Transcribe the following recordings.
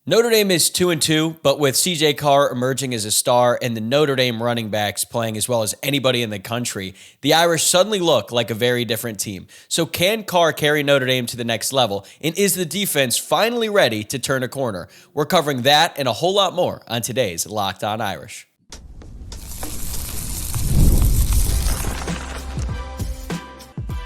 Notre Dame is 2-2, but with CJ Carr emerging as a star and the Notre Dame running backs playing as well as anybody in the country, the Irish suddenly look like a very different team. So can Carr carry Notre Dame to the next level? And is the defense finally ready to turn a corner? We're covering that and a whole lot more on today's Locked On Irish.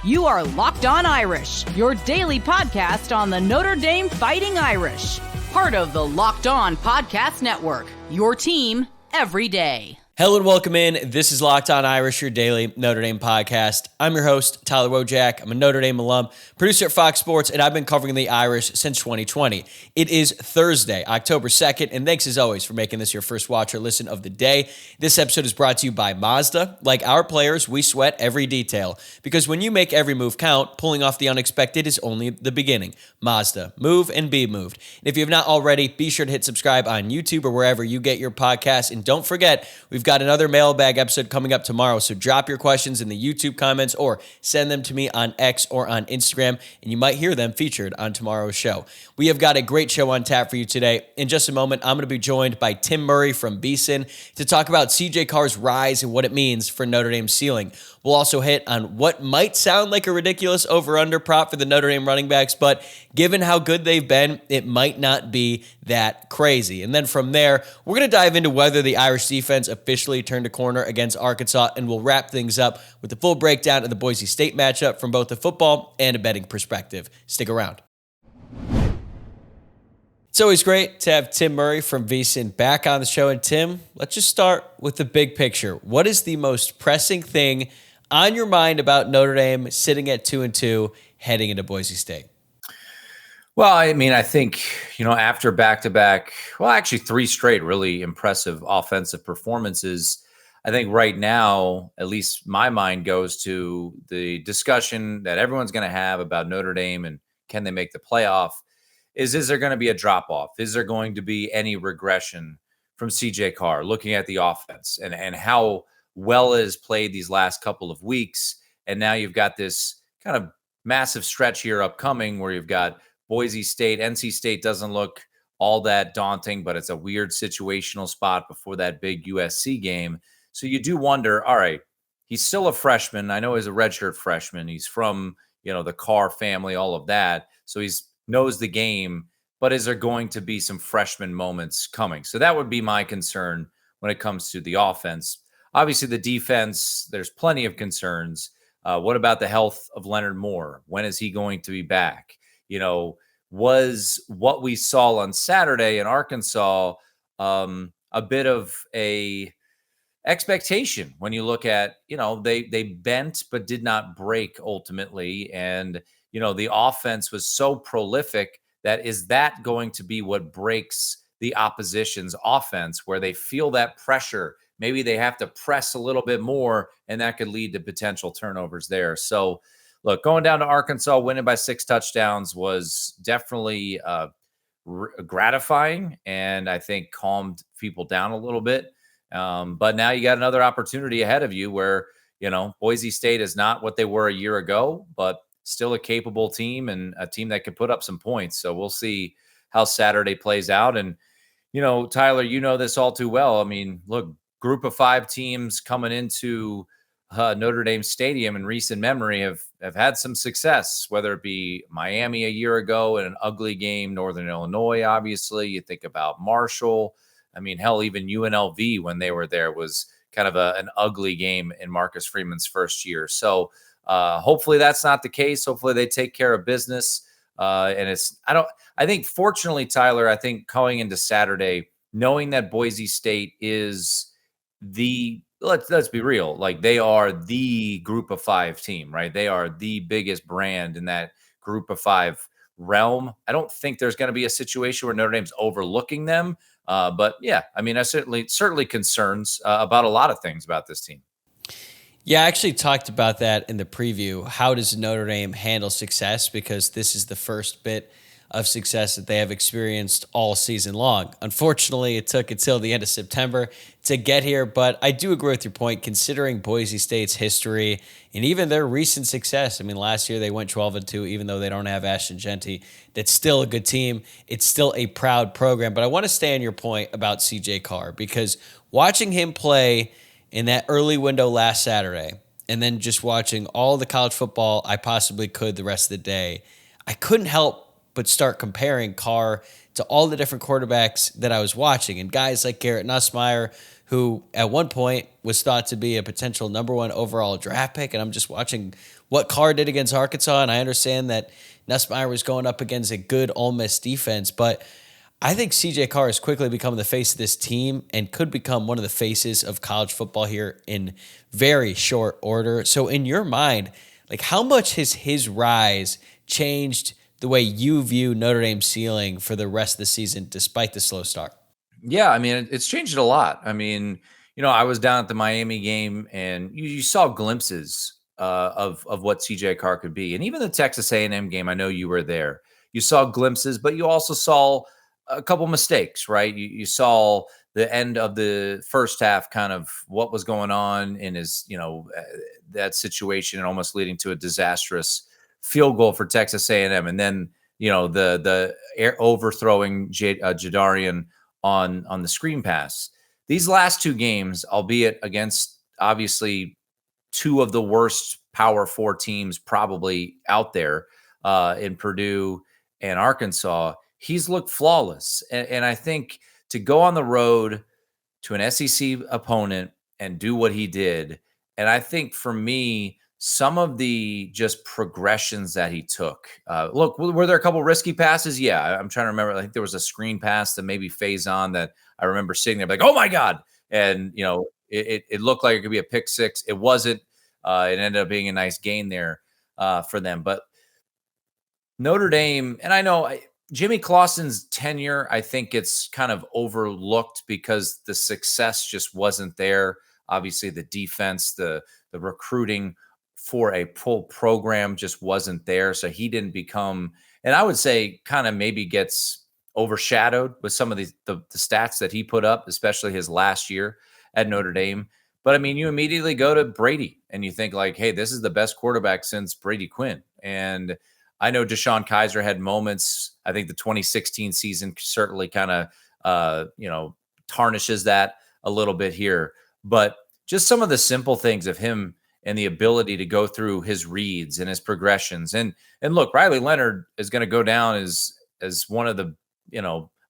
You are Locked On Irish, your daily podcast on the Notre Dame Fighting Irish. Part of the Locked On Podcast Network, your team every day. Hello and welcome in. This is Locked On Irish, your daily Notre Dame podcast. I'm your host, Tyler Wojciak. I'm a Notre Dame alum, producer at Fox Sports, and I've been covering the Irish since 2020. It is Thursday, October 2nd, and thanks as always for making this your first watch or listen of the day. This episode is brought to you by Mazda. Like our players, we sweat every detail, because when you make every move count, pulling off the unexpected is only the beginning. Mazda, move and be moved. And if you have not already, be sure to hit subscribe on YouTube or wherever you get your podcasts, and don't forget, we've got another mailbag episode coming up tomorrow, so drop your questions in the YouTube comments or send them to me on X or on Instagram, and you might hear them featured on tomorrow's show. We have got a great show on tap for you today. In just a moment, I'm going to be joined by Tim Murray from VSiN to talk about CJ Carr's rise and what it means for Notre Dame's ceiling. We'll also hit on what might sound like a ridiculous over-under prop for the Notre Dame running backs, but given how good they've been, it might not be that crazy. And then from there, we're going to dive into whether the Irish defense officially turned a corner against Arkansas, and we'll wrap things up with the full breakdown of the Boise State matchup from both a football and a betting perspective. Stick around. It's always great to have Tim Murray from VSiN back on the show. And Tim, let's just start with the big picture. What is the most pressing thing on your mind about Notre Dame sitting at 2-2 heading into Boise State? Well, I mean, I think, after back-to-back, well, actually 3 straight really impressive offensive performances, I think right now, at least my mind goes to the discussion that everyone's going to have about Notre Dame and can they make the playoff. Is there going to be a drop-off? Is there going to be any regression from CJ Carr, looking at the offense and how well it has played these last couple of weeks? And now you've got this kind of massive stretch here upcoming where you've got Boise State. NC State doesn't look all that daunting, but it's a weird situational spot before that big USC game. So you do wonder, all right, he's still a freshman. I know he's a redshirt freshman. He's from, the Carr family, all of that. So he's knows the game, but is there going to be some freshman moments coming? So that would be my concern when it comes to the offense. Obviously, the defense, there's plenty of concerns. What about the health of Leonard Moore? When is he going to be back? Was what we saw on Saturday in Arkansas a bit of a expectation when you look at, they bent but did not break ultimately. And, the offense was so prolific that is that going to be what breaks the opposition's offense, where they feel that pressure? Maybe they have to press a little bit more, and that could lead to potential turnovers there. So, look, going down to Arkansas, winning by 6 touchdowns was definitely gratifying, and I think calmed people down a little bit. But now you got another opportunity ahead of you where, Boise State is not what they were a year ago, but still a capable team and a team that could put up some points. So we'll see how Saturday plays out. And, Tyler, this all too well. I mean, look, group of 5 teams coming into Notre Dame Stadium in recent memory have had some success, whether it be Miami a year ago in an ugly game, Northern Illinois, obviously. You think about Marshall. I mean, hell, even UNLV when they were there was kind of an ugly game in Marcus Freeman's first year. So hopefully that's not the case. Hopefully they take care of business. I think fortunately, Tyler, I think going into Saturday, knowing that Boise State is let's be real, like they are the group of 5 team, right? They are the biggest brand in that group of 5 realm. I don't think there's going to be a situation where Notre Dame's overlooking them. But yeah, I mean, I certainly concerns about a lot of things about this team. Yeah, I actually talked about that in the preview. How does Notre Dame handle success? Because this is the first bit of success that they have experienced all season long. Unfortunately, it took until the end of September to get here, but I do agree with your point considering Boise State's history and even their recent success. I mean, last year they went 12-2, even though they don't have Ashton Genty. That's still a good team. It's still a proud program, but I want to stay on your point about CJ Carr because watching him play in that early window last Saturday, and then just watching all the college football I possibly could the rest of the day, I couldn't help but start comparing Carr to all the different quarterbacks that I was watching. And guys like Garrett Nussmeier, who at one point was thought to be a potential number 1 overall draft pick. And I'm just watching what Carr did against Arkansas. And I understand that Nussmeier was going up against a good Ole Miss defense, but I think CJ Carr has quickly become the face of this team and could become one of the faces of college football here in very short order. So in your mind, like how much has his rise changed the way you view Notre Dame's ceiling for the rest of the season, despite the slow start? Yeah, I mean, it's changed a lot. I mean, I was down at the Miami game and you saw glimpses of what CJ Carr could be. And even the Texas A&M game, I know you were there. You saw glimpses, but you also saw a couple mistakes, right? You saw the end of the first half, kind of what was going on in his, that situation and almost leading to a disastrous field goal for Texas A&M. And then, the overthrowing Jadarian on the screen pass. These last 2 games, albeit against obviously 2 of the worst Power 4 teams probably out there in Purdue and Arkansas, he's looked flawless. And I think to go on the road to an SEC opponent and do what he did, and I think for me, some of the just progressions that he took. Look, were there a couple risky passes? Yeah, I'm trying to remember. I think there was a screen pass to maybe phase on that I remember sitting there like, oh my God. And, it looked like it could be a pick six. It wasn't. It ended up being a nice gain there for them. But Notre Dame, and I know Jimmy Clausen's tenure, I think it's kind of overlooked because the success just wasn't there. Obviously, the defense, the recruiting for a full program just wasn't there. So he didn't become, and I would say kind of maybe gets overshadowed with some of the stats that he put up, especially his last year at Notre Dame. But I mean, you immediately go to Brady and you think like, hey, this is the best quarterback since Brady Quinn. And I know Deshaun Kaiser had moments. I think the 2016 season certainly kind of, tarnishes that a little bit here. But just some of the simple things of him and the ability to go through his reads and his progressions. And look, Riley Leonard is going to go down as one of the,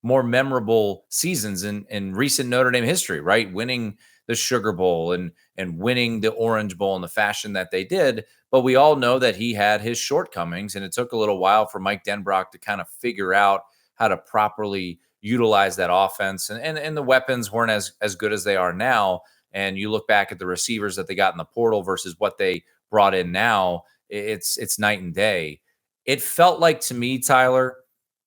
more memorable seasons in recent Notre Dame history, right? Winning the Sugar Bowl and winning the Orange Bowl in the fashion that they did. But we all know that he had his shortcomings, and it took a little while for Mike Denbrock to kind of figure out how to properly utilize that offense. And the weapons weren't as good as they are now. And you look back at the receivers that they got in the portal versus what they brought in now, it's night and day. It felt like to me, Tyler,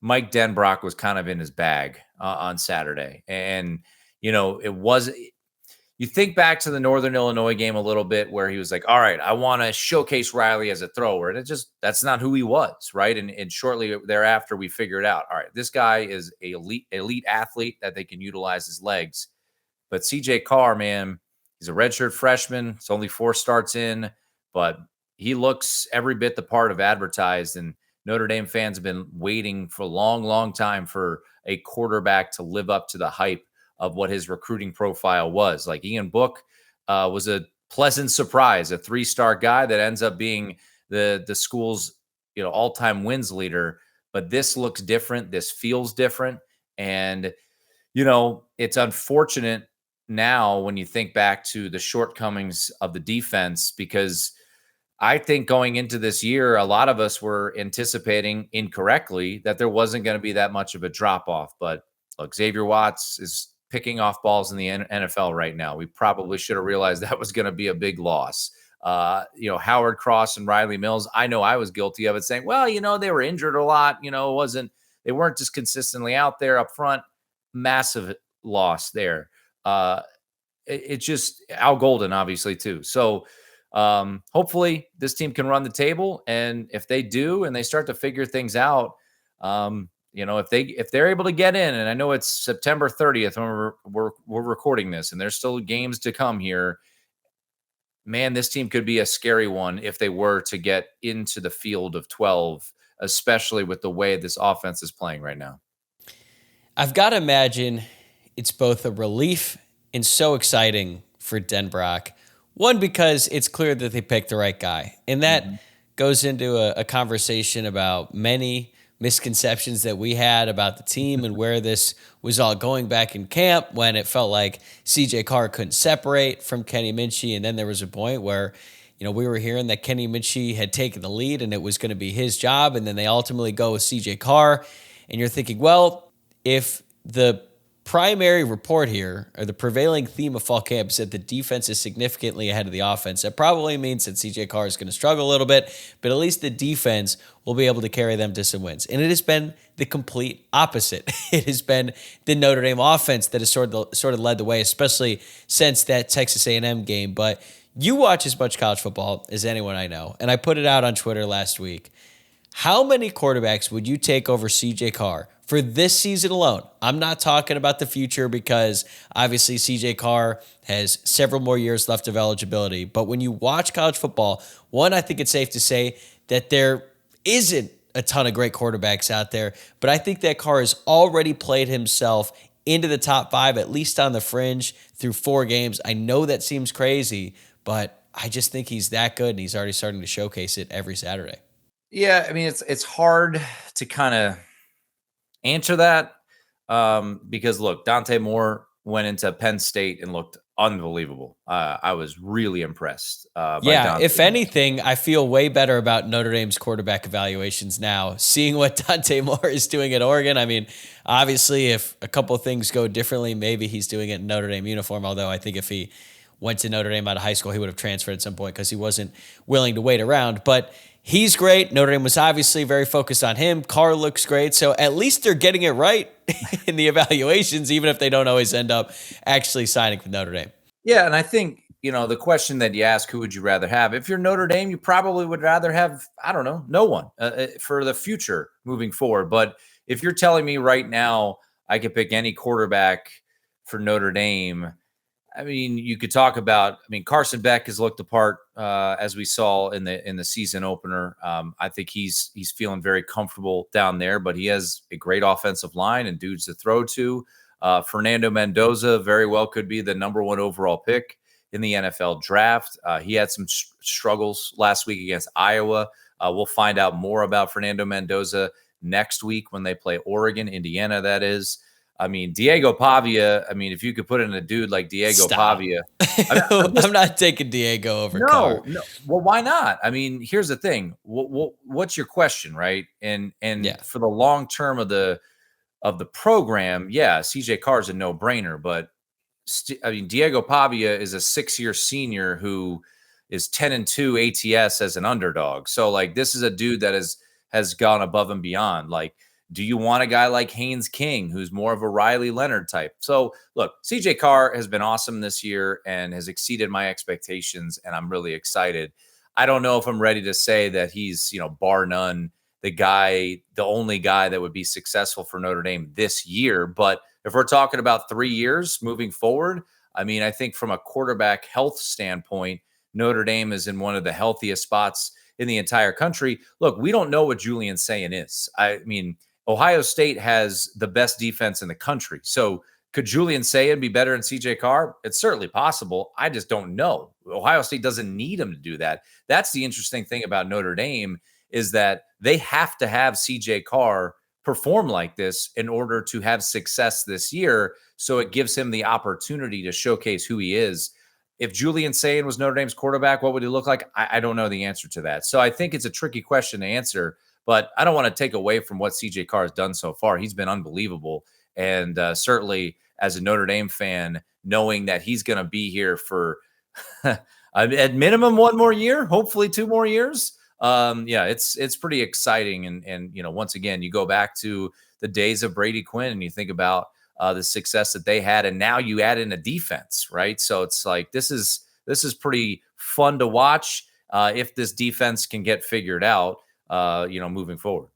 Mike Denbrock was kind of in his bag on Saturday. And, it was – you think back to the Northern Illinois game a little bit where he was like, all right, I want to showcase Riley as a thrower. And that's not who he was, right? And shortly thereafter, we figured out, all right, this guy is an elite athlete that they can utilize his legs. But CJ Carr, man, he's a redshirt freshman. It's only 4 starts in, but he looks every bit the part of advertised. And Notre Dame fans have been waiting for a long, long time for a quarterback to live up to the hype of what his recruiting profile was. Like Ian Book was a pleasant surprise, a 3-star guy that ends up being the school's all-time wins leader. But this looks different. This feels different. And, it's unfortunate now when you think back to the shortcomings of the defense, because I think going into this year, a lot of us were anticipating incorrectly that there wasn't going to be that much of a drop-off. But look, Xavier Watts is picking off balls in the NFL right now. We probably should have realized that was going to be a big loss. Howard Cross and Riley Mills, I know I was guilty of it, saying, well, they were injured a lot. They weren't just consistently out there up front. Massive loss there. It's just Al Golden, obviously, too. So hopefully this team can run the table. And if they do and they start to figure things out, If they're able to get in, and I know it's September 30th when we're recording this, and there's still games to come here. Man, this team could be a scary one if they were to get into the field of 12, especially with the way this offense is playing right now. I've got to imagine it's both a relief and so exciting for Den Brock. One, because it's clear that they picked the right guy. And that goes into a conversation about many misconceptions that we had about the team and where this was all going back in camp when it felt like CJ Carr couldn't separate from Kenny Minchey. And then there was a point where, we were hearing that Kenny Minchey had taken the lead and it was going to be his job. And then they ultimately go with CJ Carr. And you're thinking, well, if the primary report here, or the prevailing theme of fall camp, is that the defense is significantly ahead of the offense, that probably means that CJ Carr is going to struggle a little bit, but at least the defense will be able to carry them to some wins. And it has been the complete opposite. It has been the Notre Dame offense that has sort of led the way, especially since that Texas A&M game. But you watch as much college football as anyone I know, and I put it out on Twitter last week. How many quarterbacks would you take over CJ Carr for this season alone? I'm not talking about the future because obviously CJ Carr has several more years left of eligibility. But when you watch college football, one, I think it's safe to say that there isn't a ton of great quarterbacks out there. But I think that Carr has already played himself into the top 5, at least on the fringe, through 4 games. I know that seems crazy, but I just think he's that good, and he's already starting to showcase it every Saturday. Yeah, I mean, it's hard to kind of answer that because, look, Dante Moore went into Penn State and looked unbelievable. I was really impressed. By Dante. If anything, I feel way better about Notre Dame's quarterback evaluations now, seeing what Dante Moore is doing at Oregon. I mean, obviously, if a couple of things go differently, maybe he's doing it in Notre Dame uniform, although I think if he went to Notre Dame out of high school, he would have transferred at some point because he wasn't willing to wait around. But he's great. Notre Dame was obviously very focused on him. Carr looks great. So at least they're getting it right in the evaluations, even if they don't always end up actually signing with Notre Dame. Yeah, and I think, the question that you ask, who would you rather have? If you're Notre Dame, you probably would rather have, I don't know, no one for the future moving forward. But if you're telling me right now I could pick any quarterback for Notre Dame, I mean, you could talk about. Carson Beck has looked the part as we saw in the season opener. I think he's feeling very comfortable down there, but he has a great offensive line and dudes to throw to. Fernando Mendoza very well could be the number 1 overall pick in the NFL draft. He had some struggles last week against Iowa. We'll find out more about Fernando Mendoza next week when they play Oregon, Indiana. That is. Diego Pavia, if you could put in a dude like Diego Pavia. I'm not taking Diego over Carr. No. Well, why not? Here's the thing. What's your question, right? And for the long term of the program, CJ Carr is a no-brainer. But, Diego Pavia is a 6-year senior who is 10-2 ATS as an underdog. So, this is a dude that has gone above and beyond. Do you want a guy like Haynes King, who's more of a Riley Leonard type? So, look, CJ Carr has been awesome this year and has exceeded my expectations, and I'm really excited. I don't know if I'm ready to say that he's, bar none, the only guy that would be successful for Notre Dame this year. But if we're talking about 3 years moving forward, I think from a quarterback health standpoint, Notre Dame is in one of the healthiest spots in the entire country. Look, we don't know what Julian Sayin is. Ohio State has the best defense in the country. So could Julian Sayin be better than CJ Carr? It's certainly possible. I just don't know. Ohio State doesn't need him to do that. That's the interesting thing about Notre Dame is that they have to have CJ Carr perform like this in order to have success this year. So it gives him the opportunity to showcase who he is. If Julian Sayin was Notre Dame's quarterback, what would he look like? I don't know the answer to that. So I think it's a tricky question to answer. But I don't want to take away from what CJ Carr has done so far. He's been unbelievable. And certainly as a Notre Dame fan, knowing that he's going to be here for at minimum 1 more year, hopefully 2 more years. It's pretty exciting. And once again, you go back to the days of Brady Quinn and you think about the success that they had. And now you add in a defense, right? So it's this is pretty fun to watch if this defense can get figured out. Moving forward.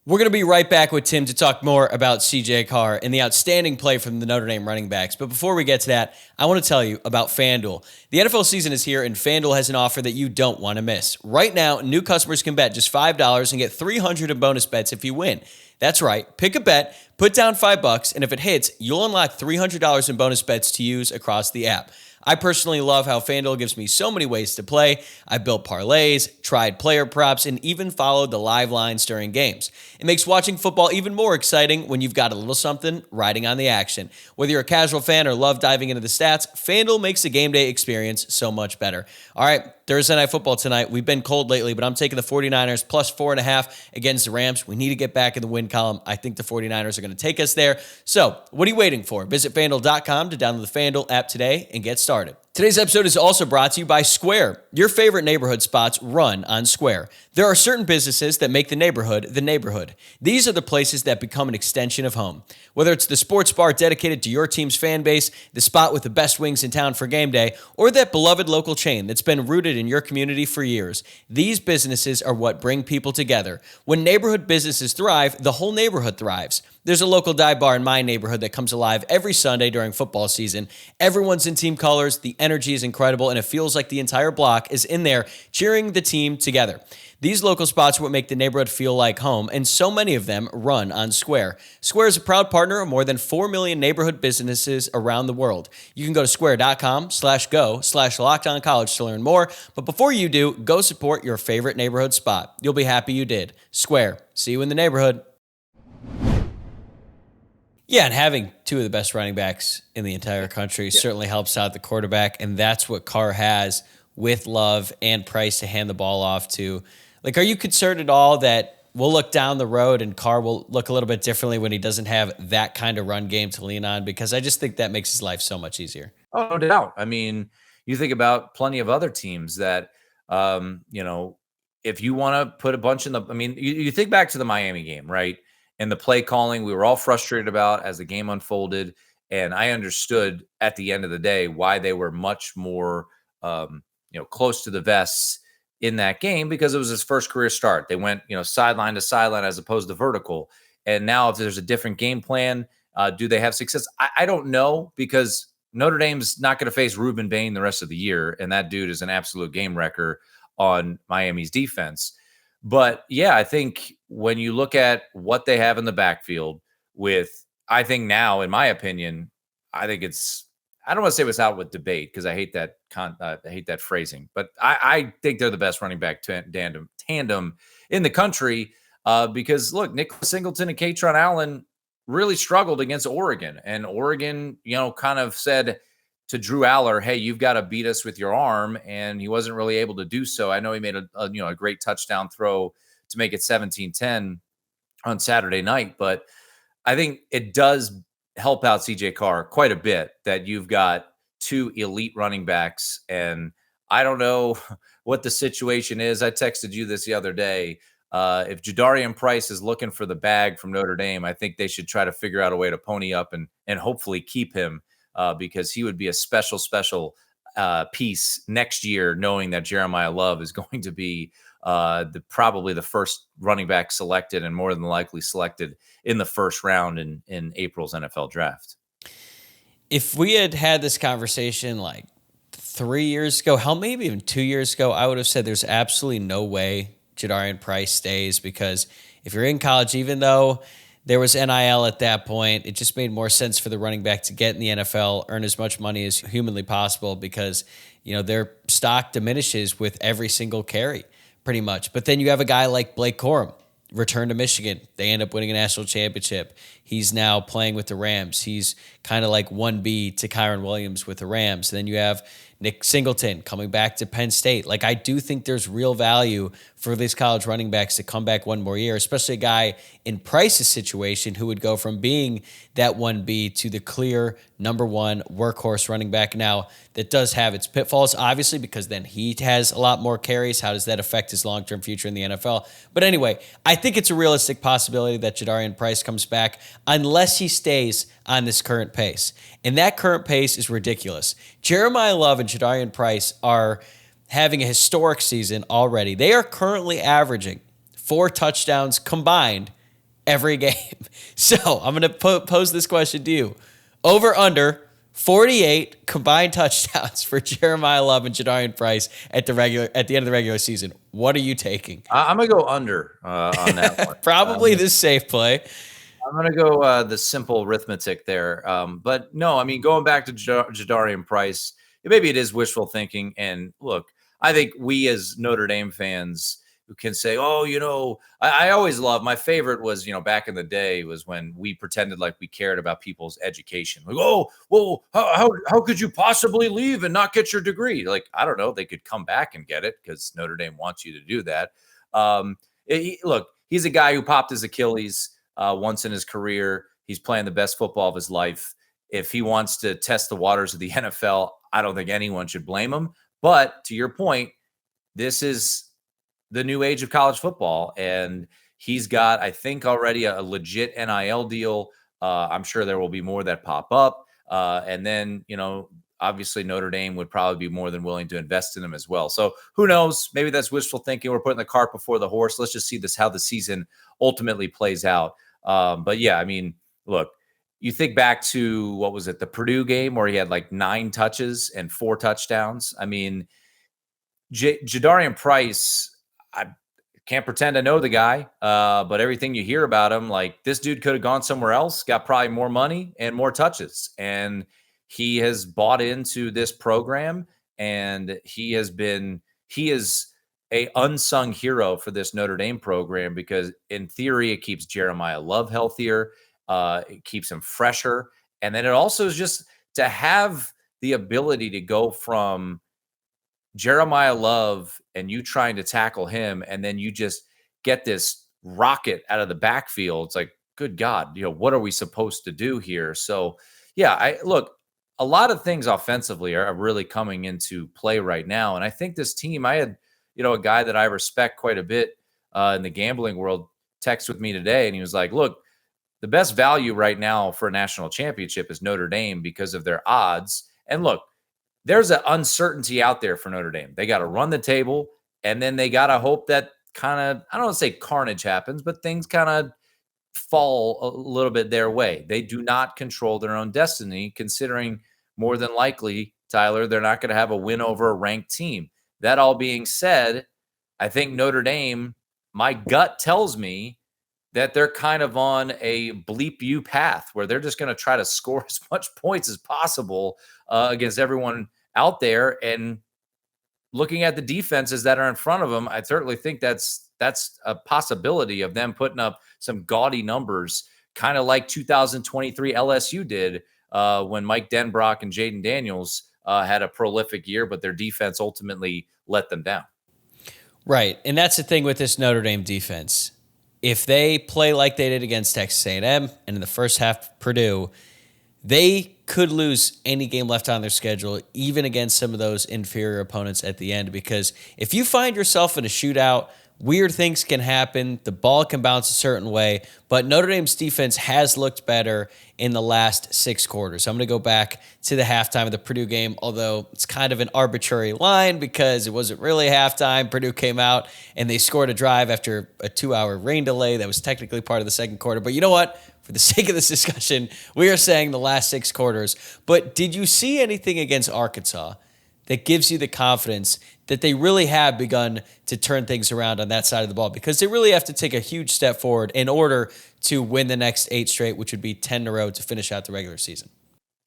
We're going to be right back with Tim to talk more about CJ Carr and the outstanding play from the Notre Dame running backs. But before we get to that, I want to tell you about FanDuel. The NFL season is here, and FanDuel has an offer that you don't want to miss. Right now, new customers can bet just $5 and get $300 in bonus bets if you win. That's right. Pick a bet, put down $5, and if it hits, you'll unlock $300 in bonus bets to use across the app. I personally love how FanDuel gives me so many ways to play. I built parlays, tried player props, and even followed the live lines during games. It makes watching football even more exciting when you've got a little something riding on the action. Whether you're a casual fan or love diving into the stats, FanDuel makes the game day experience so much better. All right, Thursday Night Football tonight. We've been cold lately, but I'm taking the 49ers plus 4.5 against the Rams. We need to get back in the win column. I think the 49ers are going to take us there. So what are you waiting for? Visit FanDuel.com to download the FanDuel app today and get started. Today's episode is also brought to you by Square. Your favorite neighborhood spots run on Square. There are certain businesses that make the neighborhood. These are the places that become an extension of home. Whether it's the sports bar dedicated to your team's fan base, the spot with the best wings in town for game day, or that beloved local chain that's been rooted in your community for years, these businesses are what bring people together. When neighborhood businesses thrive, the whole neighborhood thrives. There's a local dive bar in my neighborhood that comes alive every Sunday during football season. Everyone's in team colors, the energy is incredible, and it feels like the entire block is in there cheering the team together. These local spots are what make the neighborhood feel like home, and so many of them run on Square. Square is a proud partner of more than 4 million neighborhood businesses around the world. You can go to square.com/go/lockedoncollege to learn more, but before you do, go support your favorite neighborhood spot. You'll be happy you did. Square. See you in the neighborhood. Yeah, and having two of the best running backs in the entire country certainly helps out the quarterback, and that's what Carr has with Love and Price to hand the ball off to. Like, are you concerned at all that we'll look down the road and Carr will look a little bit differently when he doesn't have that kind of run game to lean on? Because I just think that makes his life so much easier. Oh, no doubt. I mean, you think about plenty of other teams that, if you want to put a bunch in the, you think back to the Miami game, right? And the play calling, we were all frustrated about as the game unfolded. And I understood at the end of the day why they were much more, close to the vests in that game, because it was his first career start. They went, sideline to sideline as opposed to vertical. And now if there's a different game plan, do they have success? I don't know, because Notre Dame's not going to face Reuben Bain the rest of the year. And that dude is an absolute game wrecker on Miami's defense. But yeah, I think when you look at what they have in the backfield with, I think now, in my opinion, I think I don't want to say it's out with debate, because I hate that phrasing, but I think they're the best running back tandem in the country, because look, Nicholas Singleton and Katron Allen really struggled against Oregon, and Oregon, kind of said to Drew Aller, hey, you've got to beat us with your arm, and he wasn't really able to do so. I know he made a great touchdown throw to make it 17-10 on Saturday night, but I think it does help out CJ Carr quite a bit that you've got two elite running backs. And I don't know what the situation is. I texted you this the other day. If Jadarian Price is looking for the bag from Notre Dame, I think they should try to figure out a way to pony up and hopefully keep him, because he would be a special piece next year, knowing that Jeremiah Love is going to be probably the first running back selected, and more than likely selected in the first round in April's NFL draft. If we had this conversation like 3 years ago, maybe even 2 years ago, I would have said there's absolutely no way Jadarian Price stays, because if you're in college, even though there was NIL at that point, it just made more sense for the running back to get in the NFL, earn as much money as humanly possible, because, their stock diminishes with every single carry pretty much. But then you have a guy like Blake Corum, return to Michigan. They end up winning a national championship. He's now playing with the Rams. He's kind of like 1B to Kyron Williams with the Rams. Then you have Nick Singleton coming back to Penn State. Like, I do think there's real value for these college running backs to come back one more year, especially a guy in Price's situation who would go from being that 1B to the clear number one workhorse running back. Now, that does have its pitfalls, obviously, because then he has a lot more carries. How does that affect his long-term future in the NFL? But anyway, I think it's a realistic possibility that Jadarian Price comes back, unless he stays on this current pace. And that current pace is ridiculous. Jeremiah Love and Jadarian Price are having a historic season already. They are currently averaging 4 touchdowns combined every game. So I'm going to pose this question to you. Over under 48 combined touchdowns for Jeremiah Love and Jadarian Price at the end of the regular season. What are you taking? I'm going to go under on that one. Probably the safe play. I'm going to go the simple arithmetic there. But no, I mean, going back to Jadarian Price, maybe it is wishful thinking. And look, I think we as Notre Dame fans who can say, oh, I always love, my favorite was, back in the day was when we pretended like we cared about people's education. Like, oh, well, how could you possibly leave and not get your degree? Like, I don't know. They could come back and get it because Notre Dame wants you to do that. Look, he's a guy who popped his Achilles once in his career. He's playing the best football of his life. If he wants to test the waters of the NFL, I don't think anyone should blame him. But to your point, this is the new age of college football. And he's got, I think, already a legit NIL deal. I'm sure there will be more that pop up. And then, obviously Notre Dame would probably be more than willing to invest in him as well. So who knows? Maybe that's wishful thinking. We're putting the cart before the horse. Let's just see how the season ultimately plays out. But yeah, I mean, look, you think back to, what was it, the Purdue game where he had like 9 touches and 4 touchdowns. I mean, Jadarian Price, I can't pretend I know the guy, but everything you hear about him, like, this dude could have gone somewhere else, got probably more money and more touches. And he has bought into this program, and he is a unsung hero for this Notre Dame program because in theory, it keeps Jeremiah Love healthier. It keeps him fresher. And then it also is just to have the ability to go from Jeremiah Love and you trying to tackle him, and then you just get this rocket out of the backfield. It's like, good God, what are we supposed to do here? So yeah, look, a lot of things offensively are really coming into play right now. And I think this team, I had, a guy that I respect quite a bit in the gambling world text with me today. And he was like, look, the best value right now for a national championship is Notre Dame because of their odds. And look, there's an uncertainty out there for Notre Dame. They got to run the table, and then they got to hope that kind of, I don't want to say carnage happens, but things kind of fall a little bit their way. They do not control their own destiny, considering more than likely, Tyler, they're not going to have a win over a ranked team. That all being said, I think Notre Dame, my gut tells me that they're kind of on a bleep you path where they're just going to try to score as much points as possible against everyone out there. And looking at the defenses that are in front of them, I certainly think that's a possibility of them putting up some gaudy numbers, kind of like 2023 LSU did when Mike Denbrock and Jaden Daniels had a prolific year, but their defense ultimately let them down. Right. And that's the thing with this Notre Dame defense. If they play like they did against Texas A&M and in the first half Purdue, they could lose any game left on their schedule, even against some of those inferior opponents at the end. Because if you find yourself in a shootout, weird things can happen. The ball can bounce a certain way. But Notre Dame's defense has looked better in the last 6 quarters. I'm going to go back to the halftime of the Purdue game, although it's kind of an arbitrary line because it wasn't really halftime. Purdue came out and they scored a drive after a 2-hour rain delay that was technically part of the second quarter. But you know what? For the sake of this discussion, we are saying the last 6 quarters. But did you see anything against Arkansas that gives you the confidence that they really have begun to turn things around on that side of the ball? Because they really have to take a huge step forward in order to win the next 8 straight, which would be 10 in a row to finish out the regular season.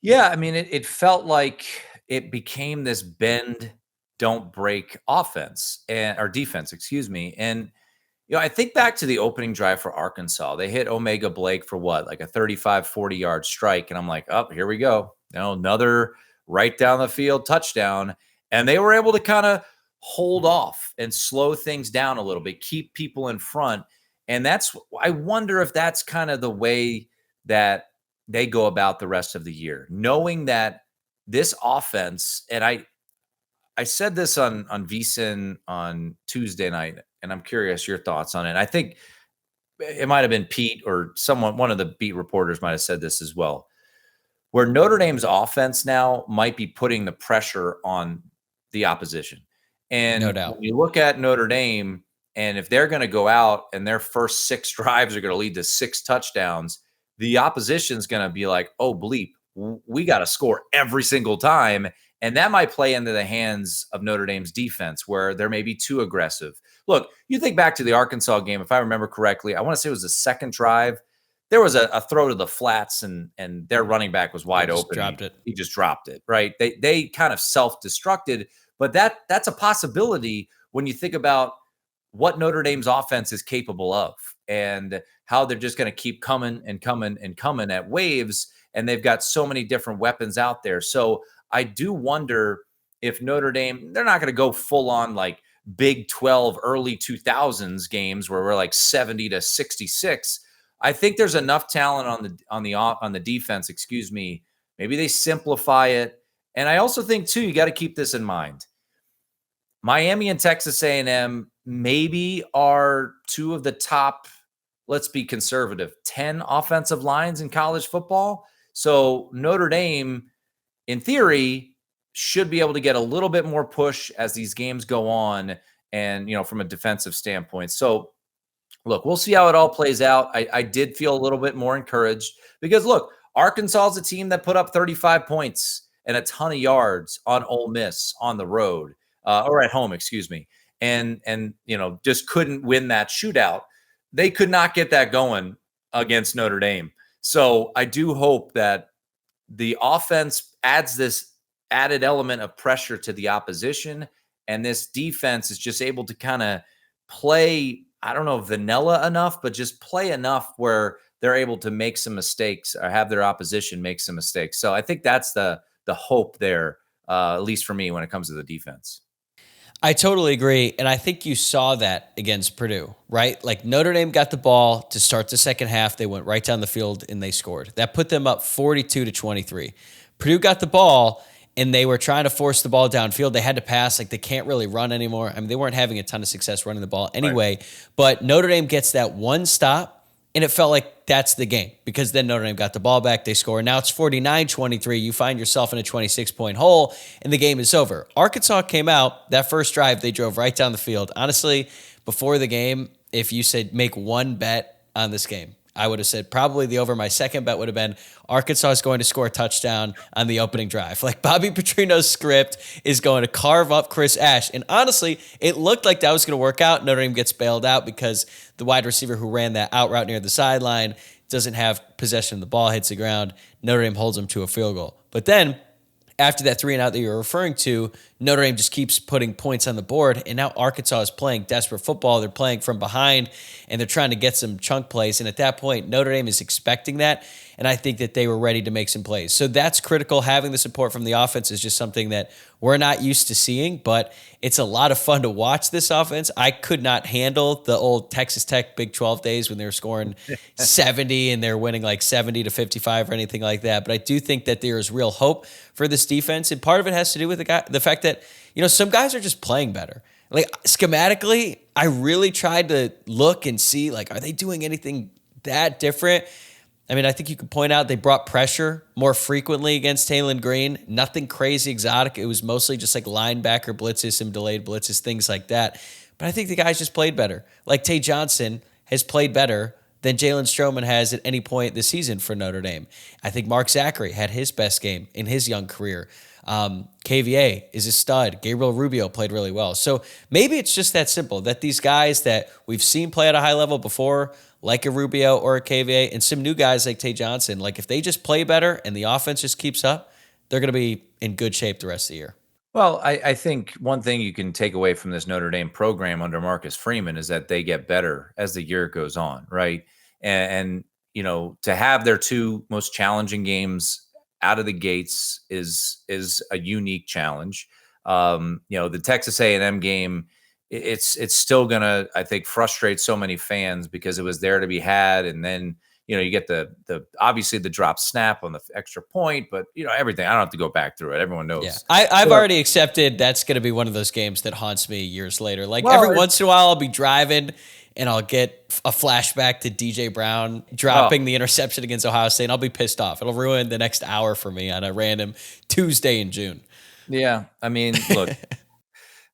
Yeah, I mean, it felt like it became this bend, don't break offense or defense, excuse me. And, I think back to the opening drive for Arkansas. They hit Omega Blake for what, like a 35, 40-yard strike. And I'm like, oh, here we go. Another right down the field touchdown. And they were able to kind of hold off and slow things down a little bit, keep people in front. And I wonder if that's kind of the way that they go about the rest of the year, knowing that this offense, and I said this on VSiN on Tuesday night, and I'm curious your thoughts on it. I think it might have been Pete or one of the beat reporters might have said this as well, where Notre Dame's offense now might be putting the pressure on the opposition. And no doubt, when you look at Notre Dame, And if they're going to go out and their first 6 drives are going to lead to 6 touchdowns, the opposition's going to be like, oh, bleep, we got to score every single time. And that might play into the hands of Notre Dame's defense where they're maybe too aggressive. Look, you think back to the Arkansas game, if I remember correctly, I want to say it was the second drive. There was a throw to the flats and their running back was wide open. He just dropped it, right? They kind of self-destructed, but that's a possibility when you think about what Notre Dame's offense is capable of and how they're just going to keep coming and coming and coming at waves. And they've got so many different weapons out there. So I do wonder if Notre Dame, they're not going to go full on like Big 12 early 2000s games where we're like 70-66. I think there's enough talent on the defense, excuse me. Maybe they simplify it. And I also think too, you got to keep this in mind. Miami and Texas A&M maybe are 2 of the top, let's be conservative, 10 offensive lines in college football. So Notre Dame, in theory, should be able to get a little bit more push as these games go on and, from a defensive standpoint. So look, we'll see how it all plays out. I did feel a little bit more encouraged because, look, Arkansas is a team that put up 35 points and a ton of yards on Ole Miss on the road or at home, excuse me, and just couldn't win that shootout. They could not get that going against Notre Dame. So I do hope that the offense adds this added element of pressure to the opposition, and this defense is just able to kind of play, I don't know, vanilla enough, but just play enough where they're able to make some mistakes or have their opposition make some mistakes. So I think that's the hope there, at least for me, when it comes to the defense. I totally agree. And I think you saw that against Purdue, right? Like Notre Dame got the ball to start the second half. They went right down the field and they scored. That put them up 42-23. Purdue got the ball and they were trying to force the ball downfield. They had to pass. Like they can't really run anymore. I mean, they weren't having a ton of success running the ball anyway, right. But Notre Dame gets that one stop and it felt like that's the game because then Notre Dame got the ball back. They score. Now it's 49-23. You find yourself in a 26-point hole and the game is over. Arkansas came out that first drive. They drove right down the field. Honestly, before the game, if you said make one bet on this game, I would have said probably the over. My second bet would have been Arkansas is going to score a touchdown on the opening drive. Like Bobby Petrino's script is going to carve up Chris Ash. And honestly, it looked like that was going to work out. Notre Dame gets bailed out because the wide receiver who ran that out route near the sideline doesn't have possession of the ball, hits the ground. Notre Dame holds him to a field goal. But then after that 3-and-out that you're referring to, Notre Dame just keeps putting points on the board, and now Arkansas is playing desperate football. They're playing from behind, and they're trying to get some chunk plays. And at that point, Notre Dame is expecting that, and I think that they were ready to make some plays. So that's critical. Having the support from the offense is just something that we're not used to seeing, but it's a lot of fun to watch this offense. I could not handle the old Texas Tech Big 12 days when they were scoring 70 and they're winning like 70-55 or anything like that. But I do think that there is real hope for this defense, and part of it has to do with the fact that some guys are just playing better. Like schematically, I really tried to look and see like, are they doing anything that different? I mean, I think you could point out they brought pressure more frequently against Taylon Green. Nothing crazy exotic. It was mostly just like linebacker blitzes, some delayed blitzes, things like that. But I think the guys just played better. Like Tay Johnson has played better than Jalen Stroman has at any point this season for Notre Dame. I think Mark Zachary had his best game in his young career. KVA is a stud. Gabriel Rubio played really well. So maybe it's just that simple, that these guys that we've seen play at a high level before, like a Rubio or a KVA, and some new guys like Tay Johnson, like if they just play better and the offense just keeps up, they're going to be in good shape the rest of the year. Well, I think one thing you can take away from this Notre Dame program under Marcus Freeman is that they get better as the year goes on, right? And to have their 2 most challenging games out of the gates is a unique challenge. The Texas A&M game, it's still gonna, I think, frustrate so many fans because it was there to be had, and then you get the obviously the drop snap on the extra point, but everything. I don't have to go back through it. Everyone knows. Yeah. I've already accepted that's going to be one of those games that haunts me years later. Like every once in a while, I'll be driving and I'll get a flashback to DJ Brown dropping the interception against Ohio State, and I'll be pissed off. It'll ruin the next hour for me on a random Tuesday in June. Yeah, I mean, look.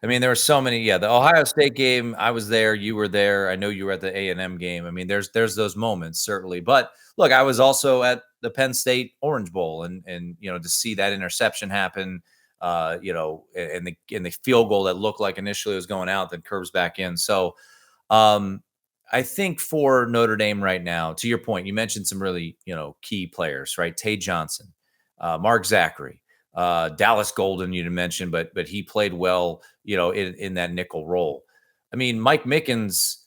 I mean, there were so many. Yeah, the Ohio State game, I was there. You were there. I know you were at the A&M game. I mean, there's those moments certainly. But look, I was also at the Penn State Orange Bowl, and to see that interception happen, and the field goal that looked like initially was going out, then curves back in. So, I think for Notre Dame right now, to your point, you mentioned some really key players, right? Tay Johnson, Mark Zachary. Dallas Golden, you didn't mention, but he played well, in that nickel role. I mean, Mike Mickens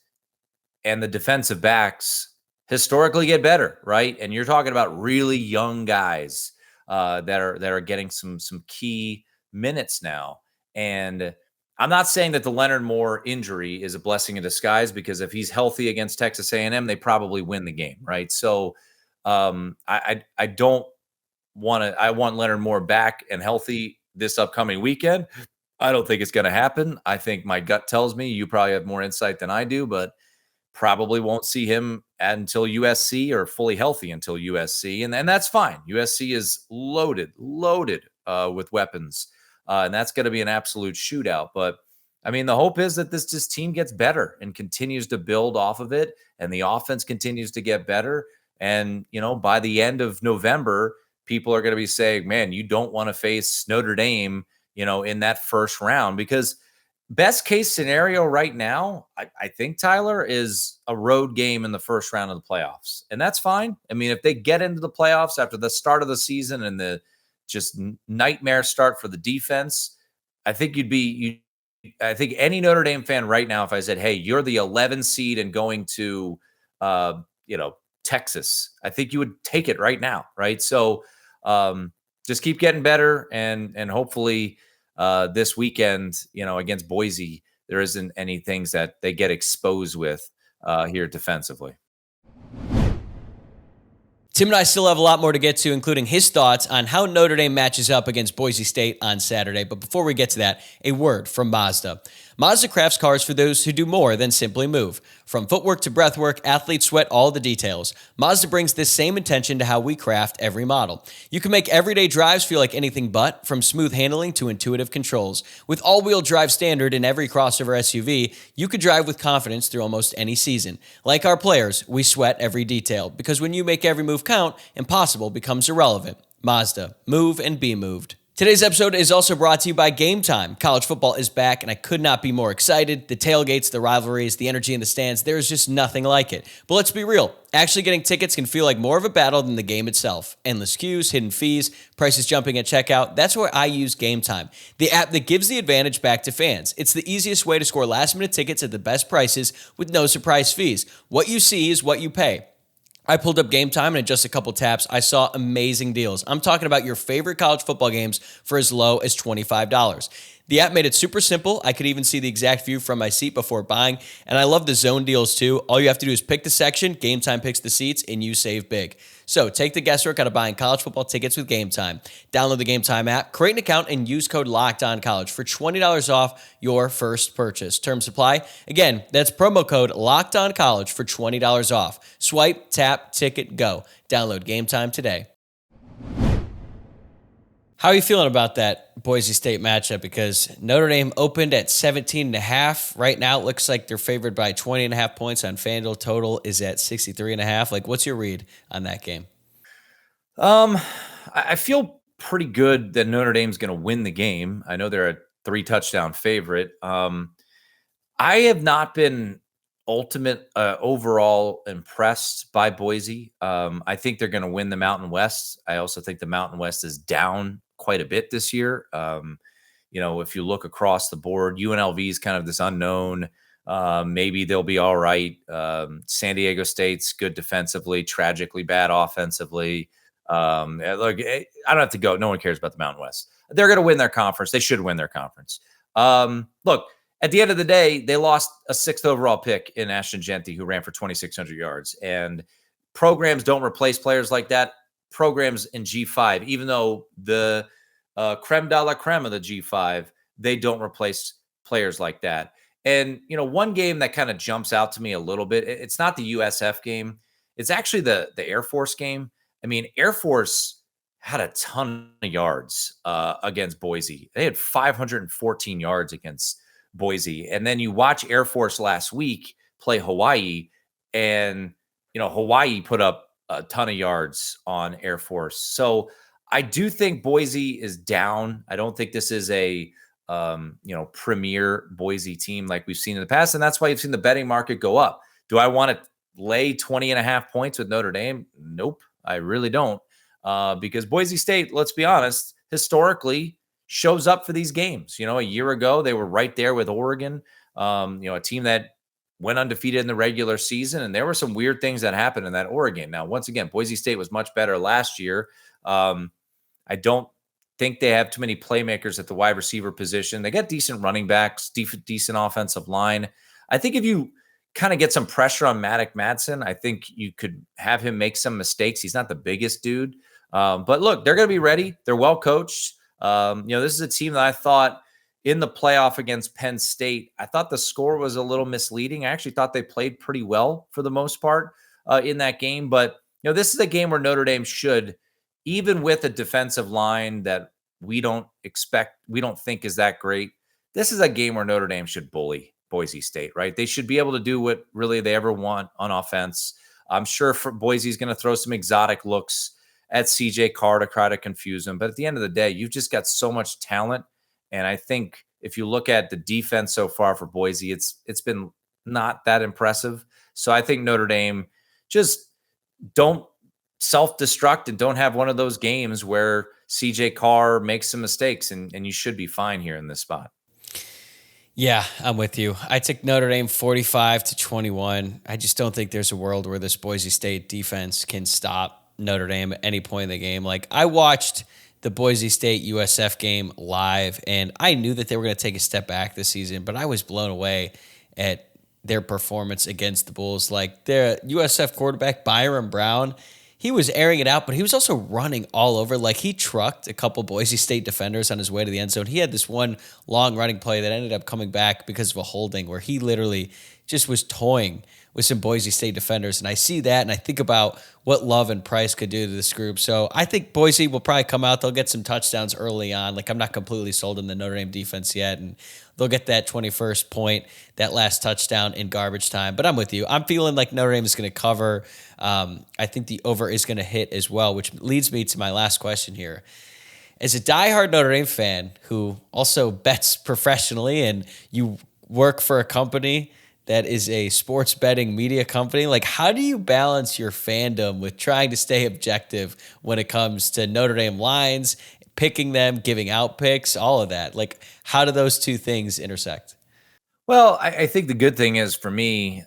and the defensive backs historically get better, right? And you're talking about really young guys that are getting some key minutes now. And I'm not saying that the Leonard Moore injury is a blessing in disguise, because if he's healthy against Texas A&M, they probably win the game, right? So I don't I want Leonard Moore back and healthy this upcoming weekend. I don't think it's going to happen. I think my gut tells me, you probably have more insight than I do, but probably won't see him until USC, or fully healthy until USC. And that's fine. USC is loaded with weapons. And that's going to be an absolute shootout. But I mean, the hope is that this team gets better and continues to build off of it, and the offense continues to get better. And, by the end of November, people are going to be saying, man, you don't want to face Notre Dame, in that first round, because best case scenario right now, I think, Tyler, is a road game in the first round of the playoffs. And that's fine. I mean, if they get into the playoffs after the start of the season and the just nightmare start for the defense, I think I think any Notre Dame fan right now, if I said, hey, you're the 11 seed and going to, Texas, I think you would take it right now. Right. So just keep getting better. And hopefully this weekend, against Boise, there isn't any things that they get exposed with here defensively. Tim and I still have a lot more to get to, including his thoughts on how Notre Dame matches up against Boise State on Saturday. But before we get to that, a word from Mazda. Mazda crafts cars for those who do more than simply move. From footwork to breathwork, athletes sweat all the details. Mazda brings this same intention to how we craft every model. You can make everyday drives feel like anything but, from smooth handling to intuitive controls. With all-wheel drive standard in every crossover SUV, you could drive with confidence through almost any season. Like our players, we sweat every detail, because when you make every move count, impossible becomes irrelevant. Mazda. Move and be moved. Today's episode is also brought to you by Game Time. College football is back, and I could not be more excited. The tailgates, the rivalries, the energy in the stands, there is just nothing like it. But let's be real. Actually getting tickets can feel like more of a battle than the game itself. Endless queues, hidden fees, prices jumping at checkout. That's where I use Game Time, the app that gives the advantage back to fans. It's the easiest way to score last-minute tickets at the best prices with no surprise fees. What you see is what you pay. I pulled up Game Time, and in just a couple taps, I saw amazing deals. I'm talking about your favorite college football games for as low as $25. The app made it super simple. I could even see the exact view from my seat before buying, and I love the zone deals too. All you have to do is pick the section, Game Time picks the seats, and you save big. So take the guesswork out of buying college football tickets with Game Time. Download the Game Time app, create an account, and use code LOCKEDONCollege for $20 off your first purchase. Terms apply. Again, that's promo code LOCKEDONCollege for $20 off. Swipe, tap, ticket, go. Download Game Time today. How are you feeling about that Boise State matchup? Because Notre Dame opened at 17.5. Right now, it looks like they're favored by 20.5 points on FanDuel. Total is at 63.5. Like, what's your read on that game? I feel pretty good that Notre Dame's going to win the game. I know they're a 3-touchdown favorite. I have not been overall impressed by Boise. I think they're going to win the Mountain West. I also think the Mountain West is down quite a bit this year. If you look across the board, UNLV is kind of this unknown. Maybe they'll be all right. San Diego State's good defensively, tragically bad offensively. Look, I don't have to go. No one cares about the Mountain West. They're going to win their conference. They should win their conference. Look, at the end of the day, they lost a 6th overall pick in Ashton Genty, who ran for 2,600 yards. And programs don't replace players like that. Programs in G5, even though the creme de la creme of the G5, they don't replace players like that. And, one game that kind of jumps out to me a little bit, it's not the USF game. It's actually the Air Force game. I mean, Air Force had a ton of yards against Boise. They had 514 yards against Boise. And then you watch Air Force last week play Hawaii, and Hawaii put up a ton of yards on Air Force. So I do think Boise is down. I don't think this is a premier Boise team like we've seen in the past. And that's why you've seen the betting market go up. Do I want to lay 20.5 points with Notre Dame? Nope, I really don't. Because Boise State, let's be honest, historically shows up for these games. A year ago, they were right there with Oregon, a team that went undefeated in the regular season. And there were some weird things that happened in that Oregon. Now, once again, Boise State was much better last year. I don't think they have too many playmakers at the wide receiver position. They got decent running backs, decent offensive line. I think if you kind of get some pressure on Maddox-Madsen, I think you could have him make some mistakes. He's not the biggest dude. But look, they're going to be ready. They're well coached. This is a team that I thought in the playoff against Penn State, I thought the score was a little misleading. I actually thought they played pretty well for the most part in that game. But, this is a game where Notre Dame should, even with a defensive line that we don't think is that great, this is a game where Notre Dame should bully Boise State, right? They should be able to do what really they ever want on offense. I'm sure Boise's going to throw some exotic looks at CJ Carr to try to confuse him. But at the end of the day, you've just got so much talent. And I think if you look at the defense so far for Boise, it's been not that impressive. So I think Notre Dame just don't self-destruct and don't have one of those games where CJ Carr makes some mistakes, and you should be fine here in this spot. Yeah, I'm with you. I took Notre Dame 45-21. I just don't think there's a world where this Boise State defense can stop Notre Dame at any point in the game. Like, I watched the Boise State USF game live, and I knew that they were going to take a step back this season, but I was blown away at their performance against the Bulls. Like, their USF quarterback, Byron Brown, he was airing it out, but he was also running all over. Like, he trucked a couple Boise State defenders on his way to the end zone. He had this one long running play that ended up coming back because of a holding where he literally just was toying with some Boise State defenders. And I see that, and I think about what Love and Price could do to this group. So I think Boise will probably come out. They'll get some touchdowns early on. Like, I'm not completely sold on the Notre Dame defense yet, and they'll get that 21st point, that last touchdown in garbage time. But I'm with you. I'm feeling like Notre Dame is going to cover. I think the over is going to hit as well, which leads me to my last question here. As a diehard Notre Dame fan who also bets professionally, and you work for a company that is a sports betting media company, like, how do you balance your fandom with trying to stay objective when it comes to Notre Dame lines, picking them, giving out picks, all of that? Like, how do those two things intersect? Well, I think the good thing is for me,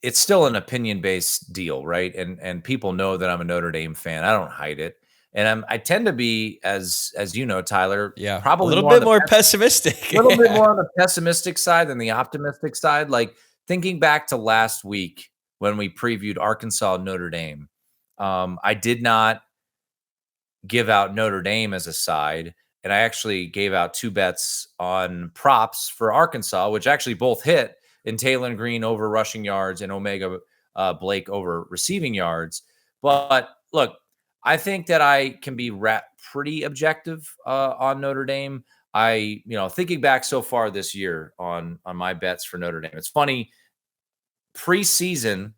it's still an opinion-based deal, right? And people know that I'm a Notre Dame fan. I don't hide it. And I tend to be, as you know, Tyler, probably a little bit more pessimistic. A little bit more on the pessimistic side than the optimistic side. Like, thinking back to last week when we previewed Arkansas Notre Dame, I did not give out Notre Dame as a side, and I actually gave out two bets on props for Arkansas, which actually both hit, in Taylor Green over rushing yards and Omega Blake over receiving yards. But look, I think that I can be pretty objective on Notre Dame. Thinking back so far this year on my bets for Notre Dame, it's funny. Preseason,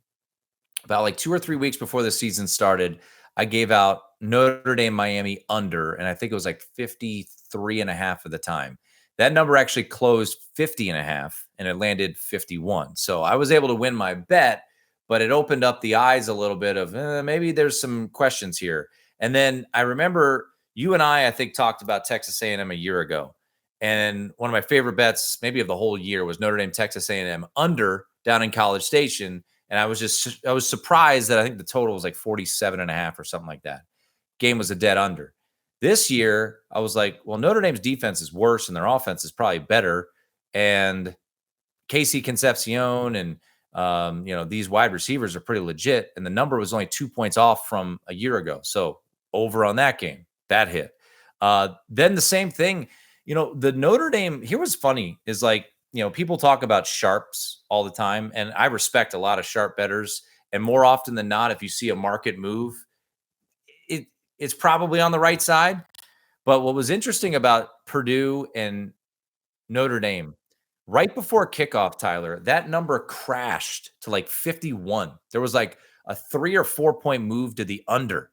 about like 2 or 3 weeks before the season started, I gave out Notre Dame Miami under, and I think it was like 53.5 at the time. That number actually closed 50.5, and it landed 51. So I was able to win my bet, but it opened up the eyes a little bit of maybe there's some questions here. And then I remember you and I think, talked about Texas A&M a year ago. And one of my favorite bets, maybe of the whole year, was Notre Dame Texas A&M under down in College Station. And I was surprised that I think the total was like 47.5 or something like that. Game was a dead under. This year, I was like, well, Notre Dame's defense is worse and their offense is probably better. And Casey Concepcion and these wide receivers are pretty legit. And the number was only 2 points off from a year ago. So over on that game, that hit. Then the same thing, the Notre Dame, here was funny is like, people talk about sharps all the time. And I respect a lot of sharp bettors. And more often than not, if you see a market move, it's probably on the right side. But what was interesting about Purdue and Notre Dame. Right before kickoff, Tyler, that number crashed to like 51. There was like a 3 or 4 point move to the under.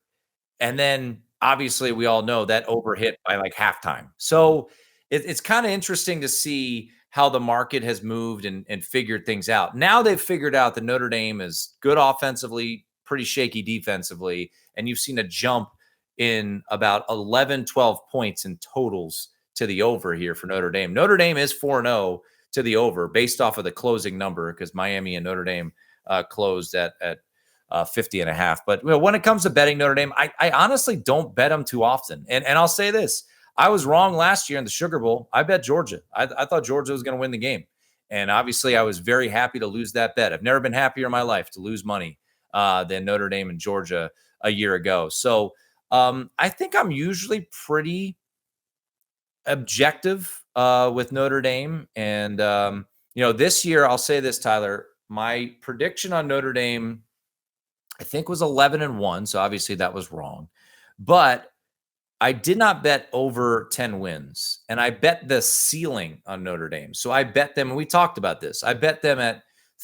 And then obviously we all know that overhit by like halftime. So it's kind of interesting to see how the market has moved and figured things out. Now they've figured out that Notre Dame is good offensively, pretty shaky defensively. And you've seen a jump in about 11, 12 points in totals to the over here for Notre Dame. Notre Dame is 4-0 to the over based off of the closing number because Miami and Notre Dame closed at 50.5. But when it comes to betting Notre Dame, I honestly don't bet them too often. And I'll say this. I was wrong last year in the Sugar Bowl. I bet Georgia. I thought Georgia was going to win the game. And obviously I was very happy to lose that bet. I've never been happier in my life to lose money than Notre Dame and Georgia a year ago. So I think I'm usually pretty objective with Notre Dame. And, this year, I'll say this, Tyler, my prediction on Notre Dame, I think was 11-1. So obviously that was wrong, but I did not bet over 10 wins and I bet the ceiling on Notre Dame. So I bet them, and we talked about this. I bet them at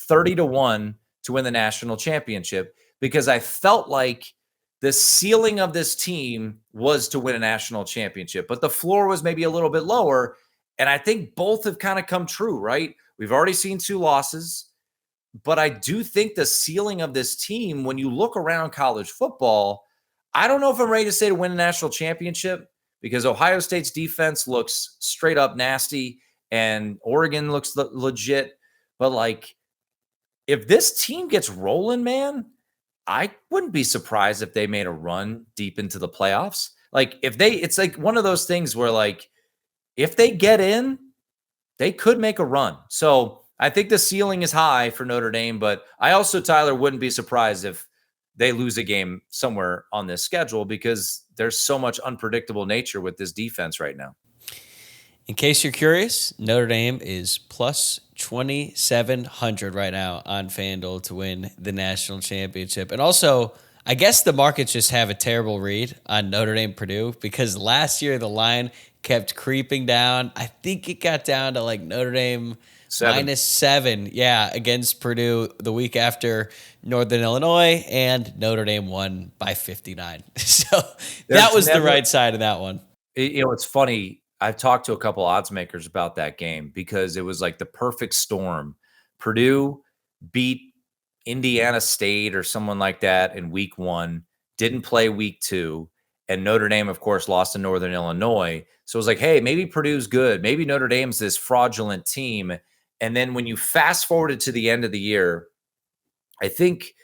30-1 to win the national championship because I felt like the ceiling of this team was to win a national championship, but the floor was maybe a little bit lower. And I think both have kind of come true, right? We've already seen 2 losses. But I do think the ceiling of this team, when you look around college football, I don't know if I'm ready to say to win a national championship because Ohio State's defense looks straight up nasty and Oregon looks legit. But like, if this team gets rolling, man, I wouldn't be surprised if they made a run deep into the playoffs. Like it's like one of those things where like, if they get in, they could make a run. So I think the ceiling is high for Notre Dame, but I also, Tyler, wouldn't be surprised if they lose a game somewhere on this schedule because there's so much unpredictable nature with this defense right now. In case you're curious, Notre Dame is plus 2,700 right now on FanDuel to win the national championship. And also, I guess the markets just have a terrible read on Notre Dame Purdue because last year the line kept creeping down. I think it got down to like Notre Dame -7, against Purdue the week after Northern Illinois, and Notre Dame won by 59. So that was the right side of that one. It's funny. I've talked to a couple odds makers about that game because it was like the perfect storm. Purdue beat Indiana State or someone like that in week 1, didn't play week 2, and Notre Dame, of course, lost to Northern Illinois. So it was like, hey, maybe Purdue's good. Maybe Notre Dame's this fraudulent team. And then when you fast forwarded to the end of the year, I think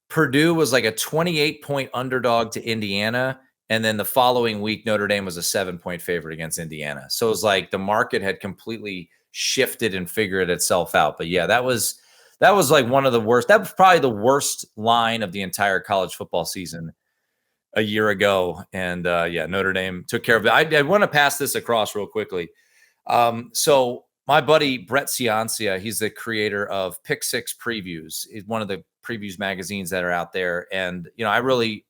Purdue was like a 28-point underdog to Indiana. And then the following week, Notre Dame was a 7-point favorite against Indiana. So it was like the market had completely shifted and figured itself out. But yeah, that was like one of the worst. That was probably the worst line of the entire college football season a year ago. And Notre Dame took care of it. I want to pass this across real quickly. So my buddy Brett Ciancia, he's the creator of Pick Six Previews. He's one of the previews magazines that are out there. And, I really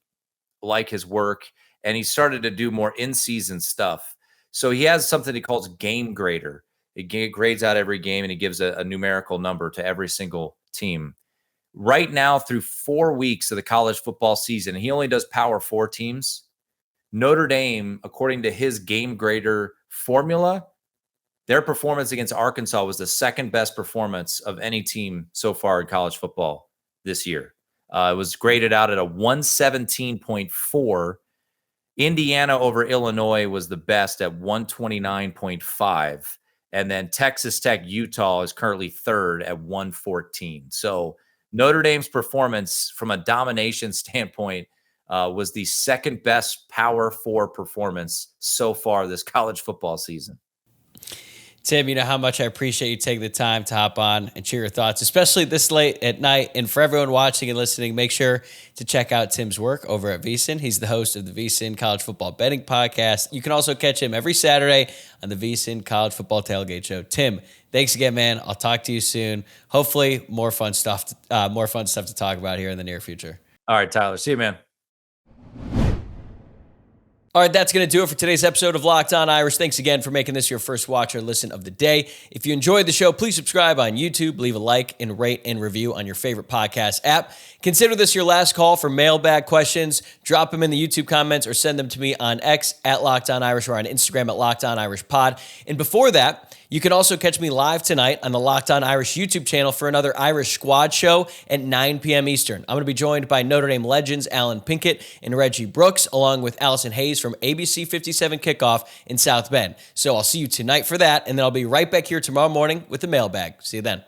like his work. And he started to do more in-season stuff. So he has something he calls Game Grader. It grades out every game, and he gives a numerical number to every single team. Right now, through 4 weeks of the college football season, he only does Power 4 teams. Notre Dame, according to his Game Grader formula, their performance against Arkansas was the second best performance of any team so far in college football this year. It was graded out at a 117.4. Indiana over Illinois was the best at 129.5. And then Texas Tech, Utah is currently third at 114. So Notre Dame's performance from a domination standpoint was the second best Power 4 performance so far this college football season. Tim, you know how much I appreciate you taking the time to hop on and share your thoughts, especially this late at night. And for everyone watching and listening, make sure to check out Tim's work over at VSiN. He's the host of the VSiN College Football Betting Podcast. You can also catch him every Saturday on the VSiN College Football Tailgate Show. Tim, thanks again, man. I'll talk to you soon. Hopefully, more fun stuff to talk about here in the near future. All right, Tyler. See you, man. All right, that's going to do it for today's episode of Locked On Irish. Thanks again for making this your first watch or listen of the day. If you enjoyed the show, please subscribe on YouTube, leave a like, and rate and review on your favorite podcast app. Consider this your last call for mailbag questions. Drop them in the YouTube comments or send them to me on X at Locked On Irish or on Instagram at Locked On Irish Pod. And before that, you can also catch me live tonight on the Locked On Irish YouTube channel for another Irish Squad show at 9 p.m. Eastern. I'm going to be joined by Notre Dame legends Alan Pinkett and Reggie Brooks, along with Allison Hayes from ABC 57 Kickoff in South Bend. So I'll see you tonight for that, and then I'll be right back here tomorrow morning with the mailbag. See you then.